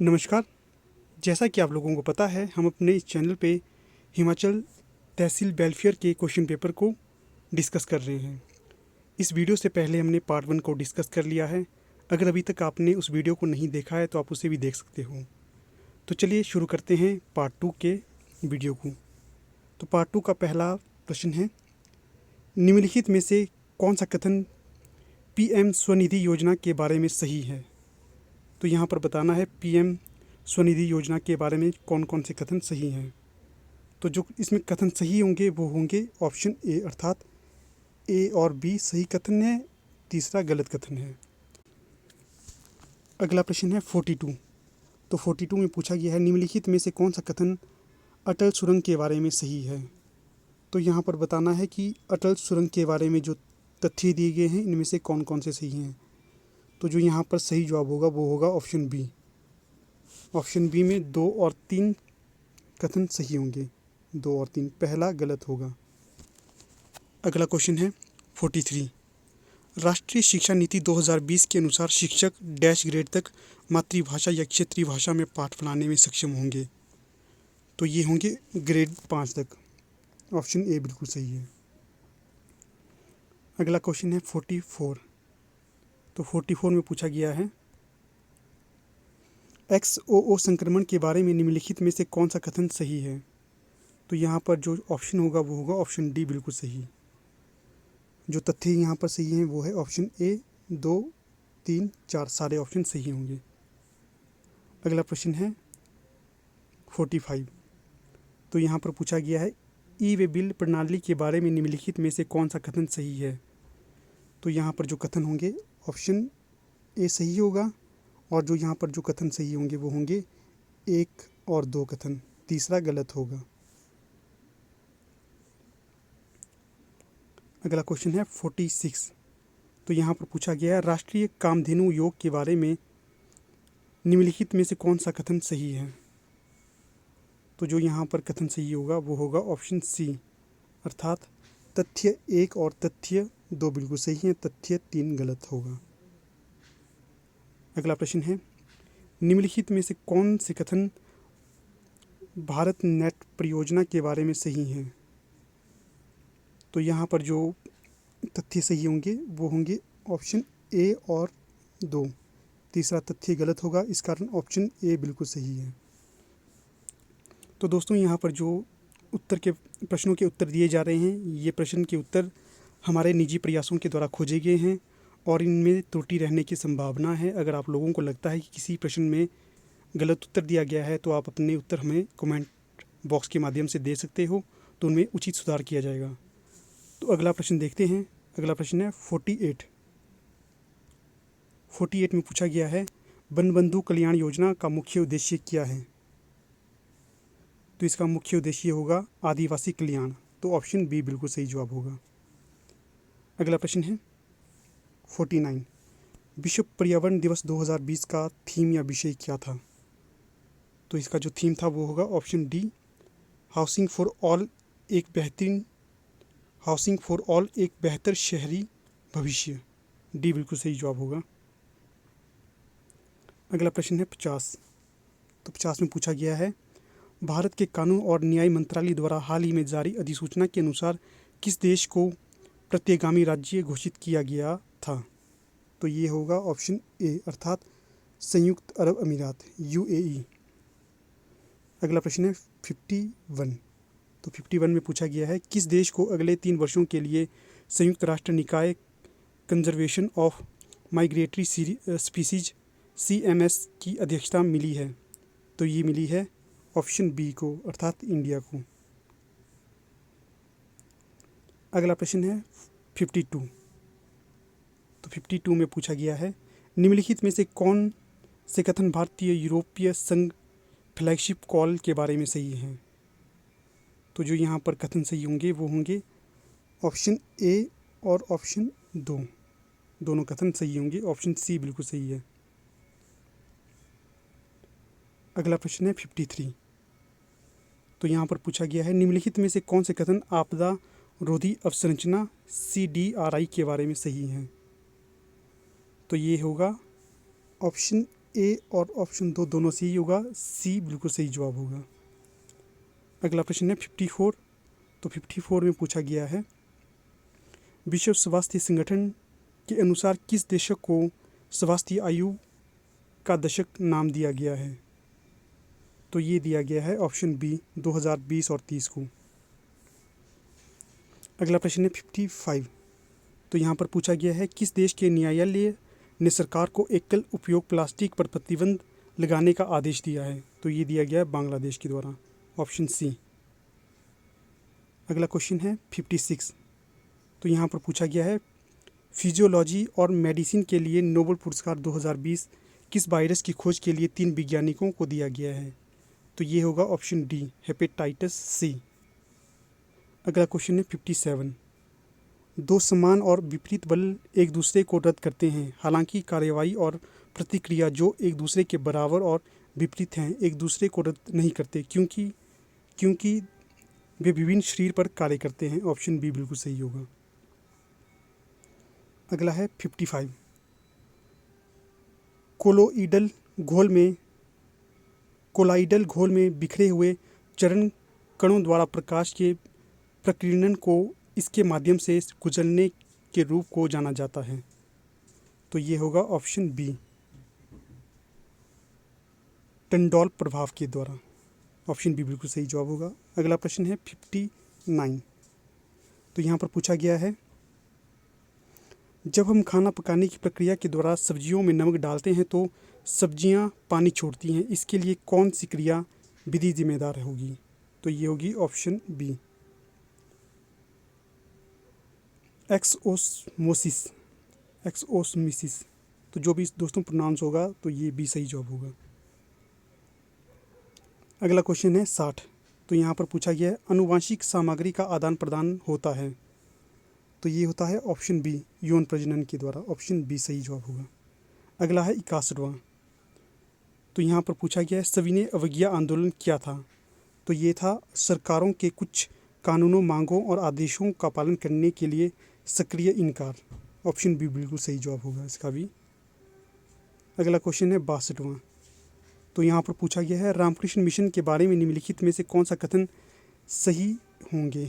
नमस्कार। जैसा कि आप लोगों को पता है, हम अपने इस चैनल पे हिमाचल तहसील वेलफेयर के क्वेश्चन पेपर को डिस्कस कर रहे हैं। इस वीडियो से पहले हमने पार्ट 1 को डिस्कस कर लिया है। अगर अभी तक आपने उस वीडियो को नहीं देखा है तो आप उसे भी देख सकते हो। तो चलिए शुरू करते हैं पार्ट 2 के वीडियो को। तो पार्ट 2 का पहला प्रश्न है, निम्नलिखित में से कौन सा कथन PM स्वनिधि योजना के बारे में सही है। तो यहाँ पर बताना है PM स्वनिधि योजना के बारे में कौन कौन से कथन सही हैं। तो जो इसमें कथन सही होंगे वो होंगे ऑप्शन ए, अर्थात ए और बी सही कथन है, तीसरा गलत कथन है। अगला प्रश्न है 42। तो 42 में पूछा गया है, निम्नलिखित में से कौन सा कथन अटल सुरंग के बारे में सही है। तो यहाँ पर बताना है कि अटल सुरंग के बारे में जो तथ्य दिए गए हैं इनमें से कौन कौन से सही हैं। तो जो यहाँ पर सही जवाब होगा वो होगा ऑप्शन बी। ऑप्शन बी में 2 और 3 कथन सही होंगे, 2 और 3, पहला गलत होगा। अगला क्वेश्चन है 43। राष्ट्रीय शिक्षा नीति 2020 के अनुसार शिक्षक डैश ग्रेड तक मातृभाषा या क्षेत्रीय भाषा में पाठ पढ़ाने में सक्षम होंगे। तो ये होंगे ग्रेड 5 तक। ऑप्शन ए बिल्कुल सही है। अगला क्वेश्चन है 44। तो 44 में पूछा गया है, XOO संक्रमण के बारे में निम्नलिखित में से कौन सा कथन सही है। तो यहाँ पर जो ऑप्शन होगा वो होगा ऑप्शन डी बिल्कुल सही। जो तथ्य यहाँ पर सही हैं वो है ऑप्शन ए, 2, 3, 4 सारे ऑप्शन सही होंगे। अगला प्रश्न है 45। तो यहाँ पर पूछा गया है, ई वे बिल प्रणाली के बारे में निम्नलिखित में से कौन सा कथन सही है। तो यहाँ पर जो कथन होंगे ऑप्शन ए सही होगा, और जो यहाँ पर जो कथन सही होंगे वो होंगे 1 और 2 कथन, तीसरा गलत होगा। अगला क्वेश्चन है 46। तो यहाँ पर पूछा गया है, राष्ट्रीय कामधेनु योग के बारे में निम्नलिखित में से कौन सा कथन सही है। तो जो यहाँ पर कथन सही होगा वो होगा ऑप्शन सी, अर्थात तथ्य 1 और तथ्य 2 बिल्कुल सही हैं, तथ्य 3 गलत होगा। अगला प्रश्न है, निम्नलिखित में से कौन से कथन भारत नेट परियोजना के बारे में सही हैं। तो यहाँ पर जो तथ्य सही होंगे वो होंगे ऑप्शन ए और 2, तीसरा तथ्य गलत होगा, इस कारण ऑप्शन ए बिल्कुल सही है। तो दोस्तों यहाँ पर जो उत्तर के प्रश्नों के उत्तर दिए जा रहे हैं, ये प्रश्न के उत्तर हमारे निजी प्रयासों के द्वारा खोजे गए हैं और इनमें त्रुटि रहने की संभावना है। अगर आप लोगों को लगता है कि किसी प्रश्न में गलत उत्तर दिया गया है तो आप अपने उत्तर हमें कमेंट बॉक्स के माध्यम से दे सकते हो, तो उनमें उचित सुधार किया जाएगा। तो अगला प्रश्न देखते हैं। अगला प्रश्न है 48। 48 में पूछा गया है, वन बंधु कल्याण योजना का मुख्य उद्देश्य क्या है। तो इसका मुख्य उद्देश्य होगा आदिवासी कल्याण। तो ऑप्शन बी बिल्कुल सही जवाब होगा। अगला प्रश्न है 49। विश्व पर्यावरण दिवस 2020 का थीम या विषय क्या था। तो इसका जो थीम था वो होगा option D, housing for all एक बेहतर शहरी भविष्य। डी बिल्कुल सही जवाब होगा। अगला प्रश्न है 50। तो 50 में पूछा गया है, भारत के कानून और न्याय मंत्रालय द्वारा हाल ही में जारी अधिसूचना के अनुसार किस देश को प्रत्यगामी राज्य घोषित किया गया था। तो ये होगा ऑप्शन ए, अर्थात संयुक्त अरब अमीरात, UAE। अगला प्रश्न है 51। तो 51 में पूछा गया है, किस देश को अगले 3 वर्षों के लिए संयुक्त राष्ट्र निकाय conservation of migratory species CMS की अध्यक्षता मिली है। तो ये मिली है ऑप्शन बी को, अर्थात इंडिया को। अगला प्रश्न है 52। तो 52 में पूछा गया है, निम्नलिखित में से कौन से कथन भारतीय यूरोपीय संघ फ्लैगशिप कॉल के बारे में सही हैं। तो जो यहाँ पर कथन सही होंगे वो होंगे ऑप्शन ए और ऑप्शन 2, दोनों कथन सही होंगे, ऑप्शन सी बिल्कुल सही है। अगला प्रश्न है 53। तो यहाँ पर पूछा गया है, निम्नलिखित में से कौन से कथन आपदा रोधी अवसंरचना CDRI के बारे में सही हैं। तो ये होगा ऑप्शन ए और ऑप्शन दो दोनों सही होगा, सी बिल्कुल सही जवाब होगा। अगला प्रश्न है 54। तो 54 में पूछा गया है विश्व स्वास्थ्य संगठन के अनुसार किस दशक को स्वास्थ्य आयु का दशक नाम दिया गया है? तो ये दिया गया है ऑप्शन बी 2020 और 30 को। अगला प्रश्न है 55। तो यहाँ पर पूछा गया है किस देश के न्यायालय ने सरकार को एकल उपयोग प्लास्टिक पर प्रतिबंध लगाने का आदेश दिया है? तो ये दिया गया है बांग्लादेश के द्वारा, ऑप्शन सी। अगला क्वेश्चन है 56। तो यहाँ पर पूछा गया है फिजियोलॉजी और मेडिसिन के लिए नोबेल पुरस्कार 2020 किस वायरस की खोज के लिए 3 वैज्ञानिकों को दिया गया है? तो ये होगा ऑप्शन डी हेपेटाइटिस सी। अगला क्वेश्चन है 57। दो समान और विपरीत बल एक दूसरे को रद्द करते हैं, हालांकि कार्यवाही और प्रतिक्रिया जो एक दूसरे के बराबर और विपरीत हैं एक दूसरे को रद्द नहीं करते क्योंकि वे विभिन्न शरीर पर कार्य करते हैं। ऑप्शन बी बिल्कुल सही होगा। अगला है 55। कोलाइडल घोल में बिखरे हुए चरण कणों द्वारा प्रकाश के प्रकीर्णन को इसके माध्यम से गुजरने के रूप को जाना जाता है। तो ये होगा ऑप्शन बी टंडॉल प्रभाव के द्वारा। ऑप्शन बी बिल्कुल सही जवाब होगा। अगला प्रश्न है 59। तो यहाँ पर पूछा गया है जब हम खाना पकाने की प्रक्रिया के दौरान सब्जियों में नमक डालते हैं तो सब्जियां पानी छोड़ती हैं, इसके लिए कौन सी क्रिया विधि जिम्मेदार होगी? तो ये होगी ऑप्शन बी एक्सओस्मोसिस। तो जो भी दोस्तों प्रोनाउंस होगा तो ये भी सही जवाब होगा। अगला क्वेश्चन है 60। तो यहाँ पर पूछा गया है आनुवांशिक सामग्री का आदान प्रदान होता है? तो ये होता है ऑप्शन बी यौन प्रजनन के द्वारा। ऑप्शन बी सही जवाब होगा। अगला है 61वां। तो यहाँ पर पूछा गया है सविनय अवज्ञा आंदोलन क्या था? तो ये था सरकारों के कुछ कानूनों, मांगों और आदेशों का पालन करने के लिए सक्रिय इनकार। ऑप्शन बी बिल्कुल सही जवाब होगा इसका भी। अगला क्वेश्चन है 62वां। तो यहाँ पर पूछा गया है रामकृष्ण मिशन के बारे में निम्नलिखित में से कौन सा कथन सही होंगे?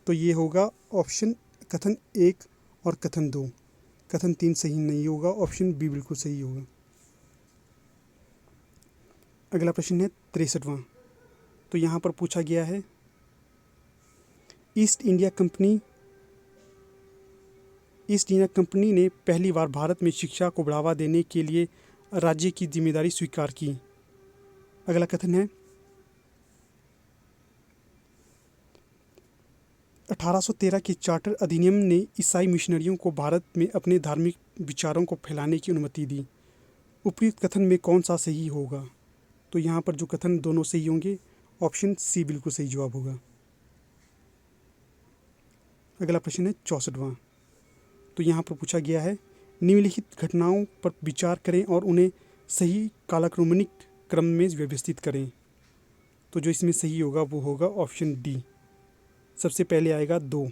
तो ये होगा ऑप्शन कथन 1 और कथन 2। कथन 3 सही नहीं होगा। ऑप्शन बी बिल्कुल सही होगा। अगला प्रश्न है 63वां। तो यहाँ पर पूछा गया है ईस्ट इंडिया कंपनी ने पहली बार भारत में शिक्षा को बढ़ावा देने के लिए राज्य की जिम्मेदारी स्वीकार की। अगला कथन है 1813 के चार्टर अधिनियम ने ईसाई मिशनरियों को भारत में अपने धार्मिक विचारों को फैलाने की अनुमति दी। उपयुक्त कथन में कौन सा सही होगा? तो यहाँ पर जो कथन दोनों सही होंगे, ऑप्शन सी बिल्कुल सही जवाब होगा। अगला प्रश्न है 64वां। तो यहाँ पर पूछा गया है निम्नलिखित घटनाओं पर विचार करें और उन्हें सही कालक्रमिक क्रम में व्यवस्थित करें। तो जो इसमें सही होगा वो होगा ऑप्शन डी। सबसे पहले आएगा 2,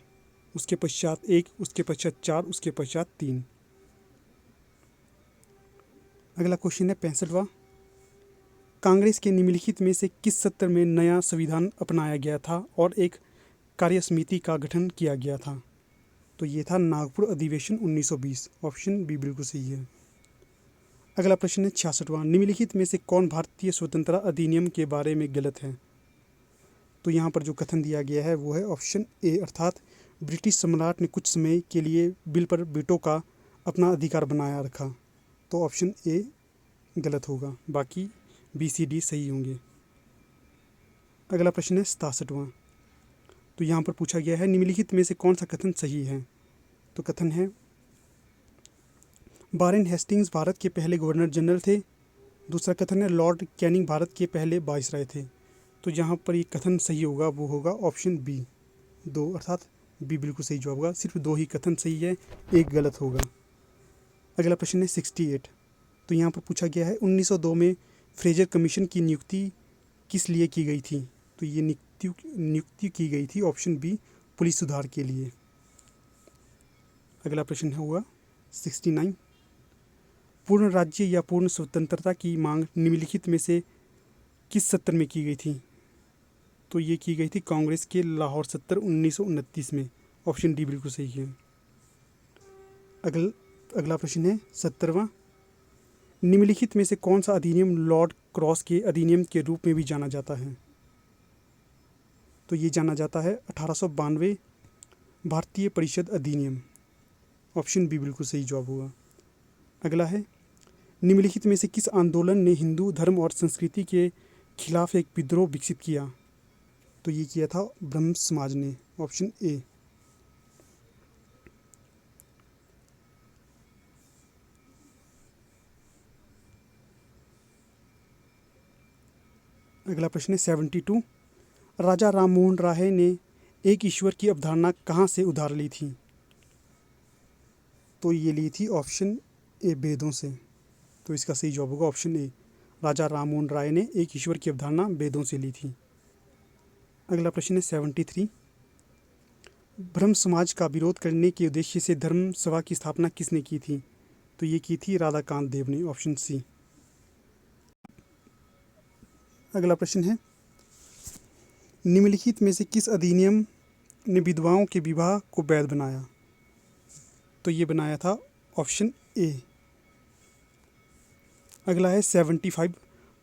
उसके पश्चात 1, उसके पश्चात 4, उसके पश्चात 3। अगला क्वेश्चन है 65वां। कांग्रेस के निम्नलिखित में से किस सत्र में नया संविधान अपनाया गया था और एक कार्यसमिति का गठन किया गया था? तो ये था नागपुर अधिवेशन 1920। ऑप्शन बी बिल्कुल सही है। अगला प्रश्न है 66वां। निम्नलिखित में से कौन भारतीय स्वतंत्रता अधिनियम के बारे में गलत है? तो यहाँ पर जो कथन दिया गया है वो है ऑप्शन ए, अर्थात ब्रिटिश सम्राट ने कुछ समय के लिए बिल पर वीटो का अपना अधिकार बनाया रखा। तो ऑप्शन ए गलत होगा, बाकी बी सी डी सही होंगे। अगला प्रश्न है 67वां। तो यहाँ पर पूछा गया है निम्नलिखित में से कौन सा कथन सही है? तो कथन है वारेन हेस्टिंग्स भारत के पहले गवर्नर जनरल थे। दूसरा कथन है लॉर्ड कैनिंग भारत के पहले वाइसराय थे। तो जहाँ पर ये कथन सही होगा वो होगा ऑप्शन बी 2, अर्थात बी बिल्कुल सही जवाब होगा। सिर्फ 2 ही कथन सही है, 1 गलत होगा। अगला प्रश्न है 68। तो यहाँ पर पूछा गया है 1902 में फ्रेजर कमीशन की नियुक्ति किस लिए की गई थी? तो ये नियुक्ति की गई थी ऑप्शन बी पुलिस सुधार के लिए। अगला प्रश्न होगा 69। पूर्ण राज्य या पूर्ण स्वतंत्रता की मांग निम्नलिखित में से किस सत्र में की गई थी? तो ये की गई थी कांग्रेस के लाहौर सत्र 1929 में। ऑप्शन डी बिल्कुल सही है। अगला प्रश्न है 17वां। निम्नलिखित में से कौन सा अधिनियम लॉर्ड क्रॉस के अधिनियम के रूप में भी जाना जाता है? तो ये जाना जाता है 1892 भारतीय परिषद अधिनियम। ऑप्शन बी बिल्कुल सही जवाब होगा। अगला है निम्नलिखित में से किस आंदोलन ने हिंदू धर्म और संस्कृति के खिलाफ एक विद्रोह विकसित किया? तो ये किया था ब्रह्म समाज ने। Option A. अगला प्रश्न है 72। राजा राम मोहन राय ने एक ईश्वर की अवधारणा कहाँ से उधार ली थी? तो ये ली थी ऑप्शन ए वेदों से। तो इसका सही जवाब होगा ऑप्शन ए। राजा राम मोहन राय ने एक ईश्वर की अवधारणा वेदों से ली थी। अगला प्रश्न है 73। ब्रह्म समाज का विरोध करने के उद्देश्य से धर्म सभा की स्थापना किसने की थी? तो ये की थी राधाकांत देव ने। Option C. अगला प्रश्न है निम्नलिखित में से किस अधिनियम ने विधवाओं के विवाह को वैध बनाया? तो ये बनाया था ऑप्शन ए। अगला है 75।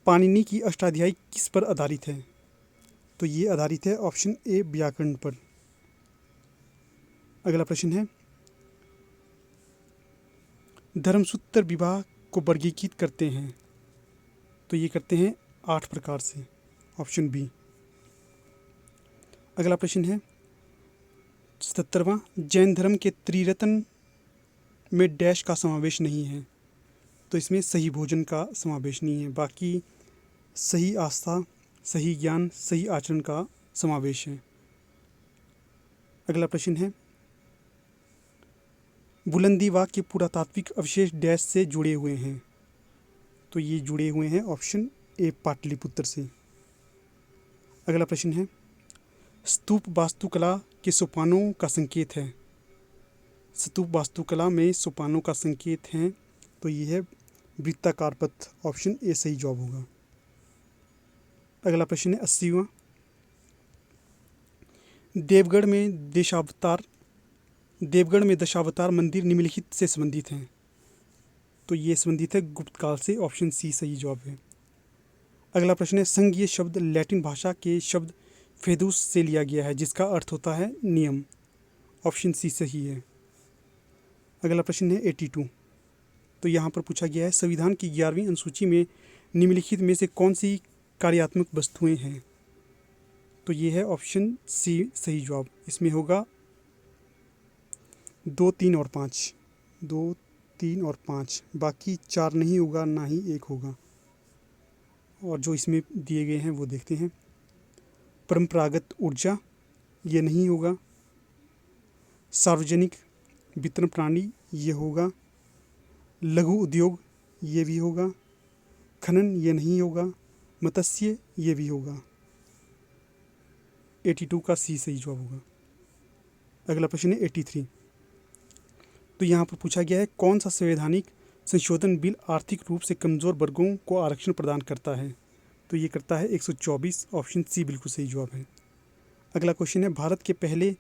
पाणिनि की अष्टाध्यायी किस पर आधारित है? तो ये आधारित है ऑप्शन ए व्याकरण पर। अगला प्रश्न है धर्मसूत्र विवाह को वर्गीकृत करते हैं? तो ये करते हैं 8 प्रकार से। Option B. अगला प्रश्न है 77वां। जैन धर्म के त्रिरत्न में डैश का समावेश नहीं है? तो इसमें सही भोजन का समावेश नहीं है, बाकी सही आस्था, सही ज्ञान, सही आचरण का समावेश है। अगला प्रश्न है बुलंदी वाक्य पुरातात्विक अवशेष डैश से जुड़े हुए हैं? तो ये जुड़े हुए हैं ऑप्शन ए पाटलिपुत्र से। अगला प्रश्न है स्तूप वास्तुकला के सोपानों का संकेत है? स्तूप वास्तुकला में सोपानों का संकेत है तो ये है वृत्ताकार पथ। ऑप्शन ए सही जवाब होगा। अगला प्रश्न है 80वां। देवगढ़ में दशावतार मंदिर निम्नलिखित से संबंधित हैं? तो ये संबंधित है गुप्त काल से। ऑप्शन सी सही जवाब है। अगला प्रश्न है संघ शब्द लैटिन भाषा के शब्द फेदुस से लिया गया है जिसका अर्थ होता है नियम। ऑप्शन सी सही है। अगला प्रश्न है 82। तो यहाँ पर पूछा गया है संविधान की 11वीं अनुसूची में निम्नलिखित में से कौन सी कार्यात्मक वस्तुएं हैं? तो ये है ऑप्शन सी सही जवाब। इसमें होगा 2, 3 और 5। 2, 3 और 5, बाकी 4 नहीं होगा, ना ही 1 होगा। और जो इसमें दिए गए हैं वो देखते हैं। परंपरागत ऊर्जा ये नहीं होगा। सार्वजनिक वितरण प्रणाली ये होगा। लघु उद्योग ये भी होगा। खनन ये नहीं होगा। मत्स्य ये भी होगा। 82 का सी सही जवाब होगा। अगला प्रश्न है 83। तो यहाँ पर पूछा गया है कौन सा संवैधानिक संशोधन बिल आर्थिक रूप से कमज़ोर वर्गों को आरक्षण प्रदान करता है? तो ये करता है 124। ऑप्शन सी बिल्कुल सही जवाब है। अगला क्वेश्चन है भारत के पहले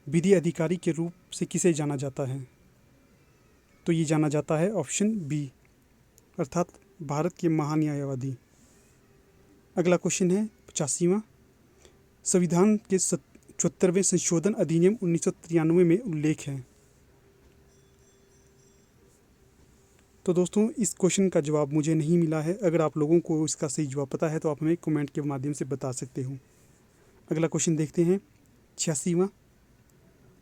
विधि अधिकारी के रूप से किसे जाना जाता है? तो ये जाना जाता है ऑप्शन बी अर्थात भारत के महान्यायवादी। अगला क्वेश्चन है 85वां। संविधान के 74वें संशोधन अधिनियम 1993 में उल्लेख है? तो दोस्तों इस क्वेश्चन का जवाब मुझे नहीं मिला है। अगर आप लोगों को इसका सही जवाब पता है तो आप हमें कमेंट के माध्यम से बता सकते हो। अगला क्वेश्चन देखते हैं 86वां।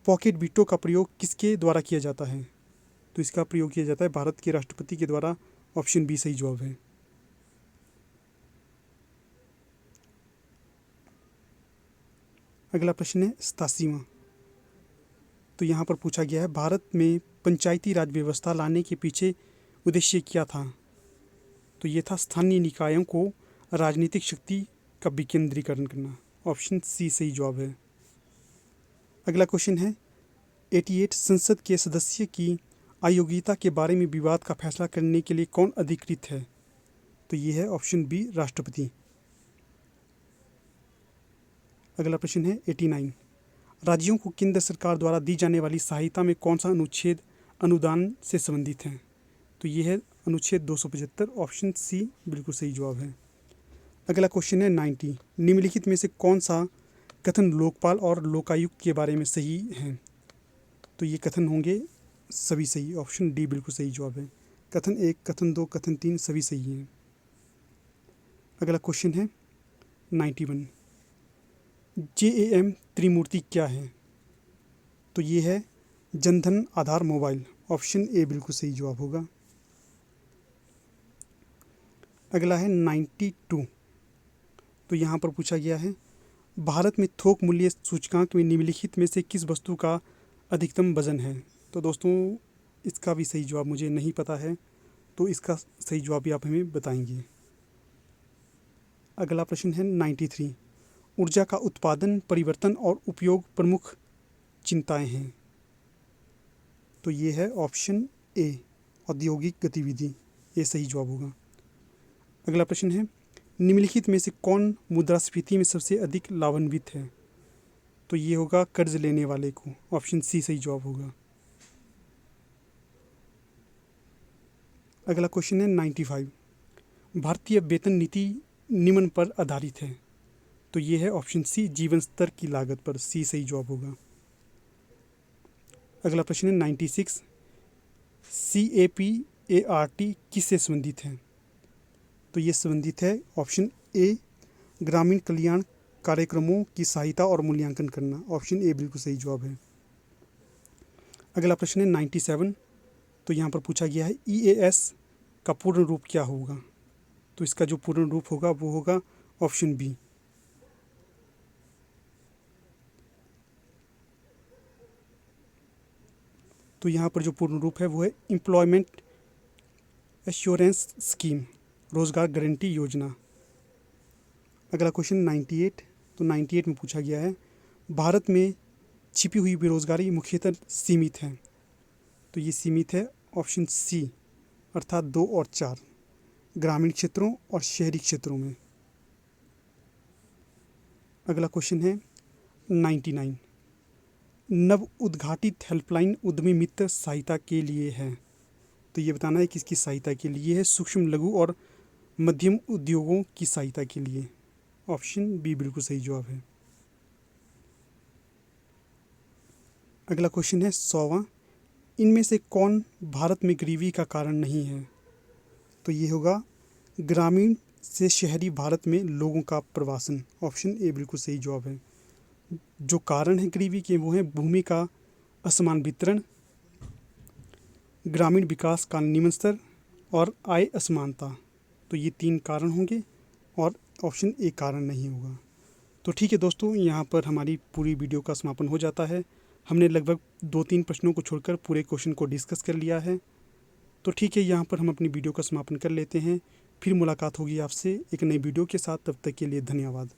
पॉकेट वीटो का प्रयोग किसके द्वारा किया जाता है? तो इसका प्रयोग किया जाता है भारत के राष्ट्रपति के द्वारा। ऑप्शन बी सही जवाब है। अगला प्रश्न है 87वां। तो यहाँ पर पूछा गया है भारत में पंचायती राज व्यवस्था लाने के पीछे उद्देश्य क्या था? तो ये था स्थानीय निकायों को राजनीतिक शक्ति का विकेंद्रीकरण करना। ऑप्शन सी सही जवाब है। अगला क्वेश्चन है 88। संसद के सदस्य की अयोग्यता के बारे में विवाद का फैसला करने के लिए कौन अधिकृत है? तो ये है ऑप्शन बी, राष्ट्रपति। अगला प्रश्न है 89। राज्यों को केंद्र सरकार द्वारा दी जाने वाली सहायता में कौन सा अनुच्छेद अनुदान से संबंधित है? तो ये है अनुच्छेद 275, ऑप्शन सी बिल्कुल सही जवाब है। अगला क्वेश्चन है 90। निम्नलिखित में से कौन सा कथन लोकपाल और लोकायुक्त के बारे में सही है? तो ये कथन होंगे सभी सही, ऑप्शन डी बिल्कुल सही जवाब है। कथन 1, कथन 2, कथन 3 सभी सही हैं। अगला क्वेश्चन है 91। JAM त्रिमूर्ति क्या है? तो ये है Jan Dhan Aadhaar mobile, option A बिल्कुल सही जवाब होगा। अगला है 92। तो यहाँ पर पूछा गया है भारत में थोक मूल्य सूचकांक में निम्नलिखित में से किस वस्तु का अधिकतम वजन है? तो दोस्तों इसका भी सही जवाब मुझे नहीं पता है, तो इसका सही जवाब भी आप हमें बताएंगे। अगला प्रश्न है 93। ऊर्जा का उत्पादन, परिवर्तन और उपयोग प्रमुख चिंताएं हैं। तो ये है ऑप्शन ए, औद्योगिक गतिविधि, ये सही जवाब होगा। अगला प्रश्न है निम्नलिखित में से कौन मुद्रास्फीति में सबसे अधिक लाभान्वित है? तो ये होगा कर्ज लेने वाले को, ऑप्शन सी सही जवाब होगा। अगला क्वेश्चन है 95। भारतीय वेतन नीति निम्न पर आधारित है। तो ये है ऑप्शन सी, जीवन स्तर की लागत पर, सी सही जवाब होगा। अगला प्रश्न है 96। CAPART किससे संबंधित है? तो ये संबंधित है ऑप्शन ए, ग्रामीण कल्याण कार्यक्रमों की सहायता और मूल्यांकन करना, ऑप्शन ए बिल्कुल सही जवाब है। अगला प्रश्न है 97। तो यहाँ पर पूछा गया है EAS का पूर्ण रूप क्या होगा? तो इसका जो पूर्ण रूप होगा वो होगा ऑप्शन बी। तो यहाँ पर जो पूर्ण रूप है वो है एम्प्लॉयमेंट एश्योरेंस स्कीम, रोजगार गारंटी योजना। अगला क्वेश्चन 98। तो 98 में पूछा गया है भारत में छिपी हुई बेरोजगारी मुख्यतः सीमित है। तो ये सीमित है ऑप्शन सी, अर्थात 2 और 4, ग्रामीण क्षेत्रों और शहरी क्षेत्रों में। अगला क्वेश्चन है 99। नव उद्घाटित हेल्पलाइन उद्यमी मित्र सहायता के लिए है। तो ये बताना है किसकी सहायता के लिए है? सूक्ष्म, लघु और मध्यम उद्योगों की सहायता के लिए, ऑप्शन बी बिल्कुल सही जवाब है। अगला क्वेश्चन है 100वां। इनमें से कौन भारत में गरीबी का कारण नहीं है? तो ये होगा ग्रामीण से शहरी भारत में लोगों का प्रवासन, ऑप्शन ए बिल्कुल सही जवाब है। जो कारण है गरीबी के वो है भूमि का असमान वितरण, ग्रामीण विकास का निम्न स्तर और आय असमानता। तो ये 3 कारण होंगे और ऑप्शन ए कारण नहीं होगा। तो ठीक है दोस्तों, यहाँ पर हमारी पूरी वीडियो का समापन हो जाता है। हमने लगभग 2-3 प्रश्नों को छोड़कर पूरे क्वेश्चन को डिस्कस कर लिया है। तो ठीक है, यहाँ पर हम अपनी वीडियो का समापन कर लेते हैं। फिर मुलाकात होगी आपसे एक नई वीडियो के साथ। तब तक के लिए धन्यवाद।